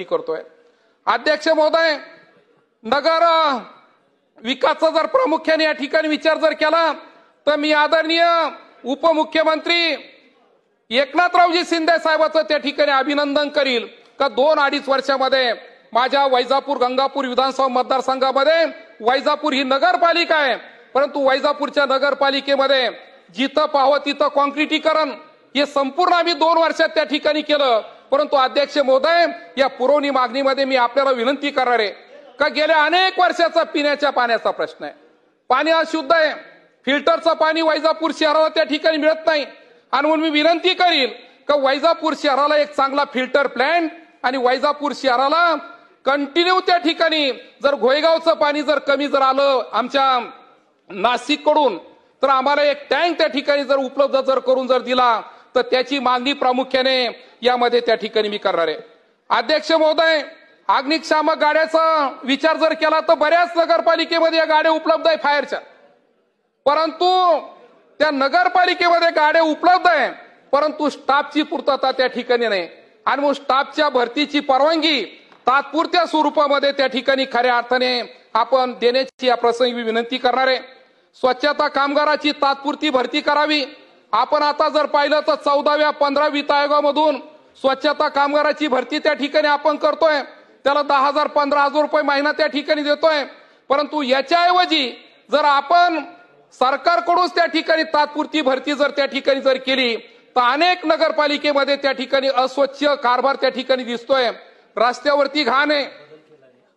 करतोय। अध्यक्ष महोदय, नगर विकासाचा जर प्रामुख्याने या ठिकाणी विचार जर केला तर मी आदरणीय उपमुख्यमंत्री एकनाथरावजी शिंदे साहेबांचं त्या ठिकाणी अभिनंदन करील का 2-2.5 वर्षामध्ये माझ्या वैजापूर गंगापूर विधानसभा मतदारसंघामध्ये वैजापूर ही नगरपालिका आहे, परंतु वैजापूरच्या नगरपालिकेमध्ये जिथं पाहावं तिथं कॉन्क्रिटीकरण हे संपूर्ण आम्ही 2 वर्षात त्या ठिकाणी केलं। परंतु अध्यक्ष महोदय, या पुरवणी मागणीमध्ये मी आपल्याला विनंती करणार आहे का गेल्या अनेक वर्षाचा पिण्याच्या पाण्याचा प्रश्न आहे। पाणी अशुद्ध आहे, फिल्टरचं पाणी वैजापूर शहराला त्या ठिकाणी मिळत नाही आणि म्हणून मी विनंती करील का वैजापूर शहराला एक चांगला फिल्टर प्लांट आणि वैजापूर शहराला कंटिन्यू त्या ठिकाणी जर घोयगावचं पाणी जर कमी जर आलं आमच्या नाशिक कडून तर आम्हाला एक टँक त्या ठिकाणी जर उपलब्ध जर करून जर दिला तर त्याची मागणी प्रामुख्याने यामध्ये त्या ठिकाणी मी करणार आहे। अध्यक्ष महोदय, अग्निशामक गाड्याचा विचार जर केला तर बऱ्याच नगरपालिकेमध्ये या गाड्या उपलब्ध आहे फायरच्या, परंतु त्या नगरपालिकेमध्ये गाड्या उपलब्ध आहे परंतु स्टाफची पूर्तता त्या ठिकाणी नाही आणि मग स्टाफच्या भरतीची परवानगी तात्पुरत्या स्वरूपामध्ये त्या ठिकाणी खऱ्या अर्थाने आपण देण्याची या प्रसंगी विनंती करणार आहे। स्वच्छता कामगाराची तात्पुरती भरती करावी। आपण आता जर पाहिलं तर 14व्या 15 वित्त आयोगामधून स्वच्छता कामगाराची भरती त्या ठिकाणी आपण करतोय, त्याला 10,000-15,000 रुपये महिना त्या ठिकाणी देतोय, परंतु याच्याऐवजी जर आपण सरकारकडूनच त्या ठिकाणी तात्पुरती भरती जर त्या ठिकाणी जर केली तर अनेक नगरपालिकेमध्ये त्या ठिकाणी अस्वच्छ कारभार त्या ठिकाणी दिसतोय। रस्त्यावरती घाण आहे,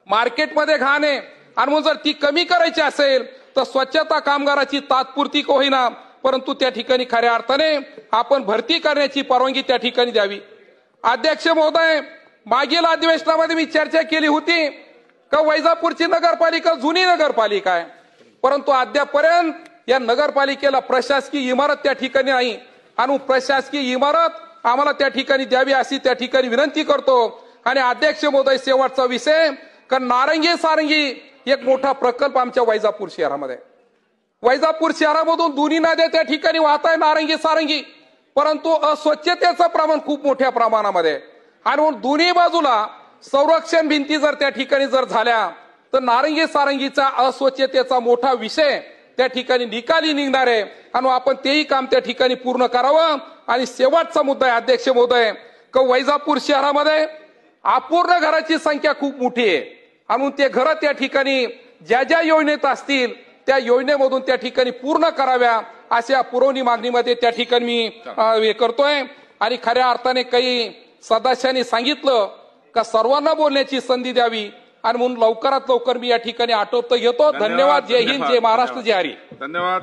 मार्केटमध्ये घाण आहे आणि मग जर ती कमी करायची असेल तर स्वच्छता कामगाराची तात्पुरती का होईना परंतु त्या ठिकाणी खऱ्या अर्थाने आपण भरती करण्याची परवानगी त्या ठिकाणी द्यावी। अध्यक्ष महोदय, मागील अधिवेशनामध्ये मी चर्चा केली होती का वैजापूरची नगरपालिका जुनी नगरपालिका आहे, परंतु अद्यापर्यंत या नगरपालिकेला प्रशासकीय इमारत त्या ठिकाणी नाही आणि प्रशासकीय इमारत आम्हाला त्या ठिकाणी द्यावी अशी त्या ठिकाणी विनंती करतो। आणि अध्यक्ष महोदय, शेवटचा विषय का नारंगी सारंगी एक मोठा प्रकल्प आमच्या वैजापूर शहरामध्ये, वैजापूर शहरामधून दोन्ही नद्या त्या ठिकाणी वाहत आहे नारंगी सारंगी, परंतु अस्वच्छतेचं प्रमाण खूप मोठ्या प्रमाणामध्ये आणि दोन्ही बाजूला संरक्षण भिंती जर त्या ठिकाणी जर झाल्या तर नारंगी सारंगीचा अस्वच्छतेचा मोठा विषय त्या ठिकाणी निकाली निघणार आहे आणि आपण तेही काम त्या ठिकाणी पूर्ण करावं। आणि शेवटचा मुद्दा आहे अध्यक्ष महोदय का वैजापूर शहरामध्ये अपूर्ण घराची संख्या खूप मोठी आहे आणि ते घर त्या ठिकाणी ज्या ज्या योजनेत असतील त्या योजनेमधून त्या ठिकाणी पूर्ण कराव्या अशा पुरवणी मागणीमध्ये त्या ठिकाणी मी हे करतोय। आणि खऱ्या अर्थाने काही सदस्यांनी सांगितलं का सर्वांना बोलण्याची संधी द्यावी आणि म्हणून लवकरात लवकर मी या ठिकाणी आटोपतो येतो। धन्यवाद। जय हिंद, जय महाराष्ट्र, जय हरी। धन्यवाद।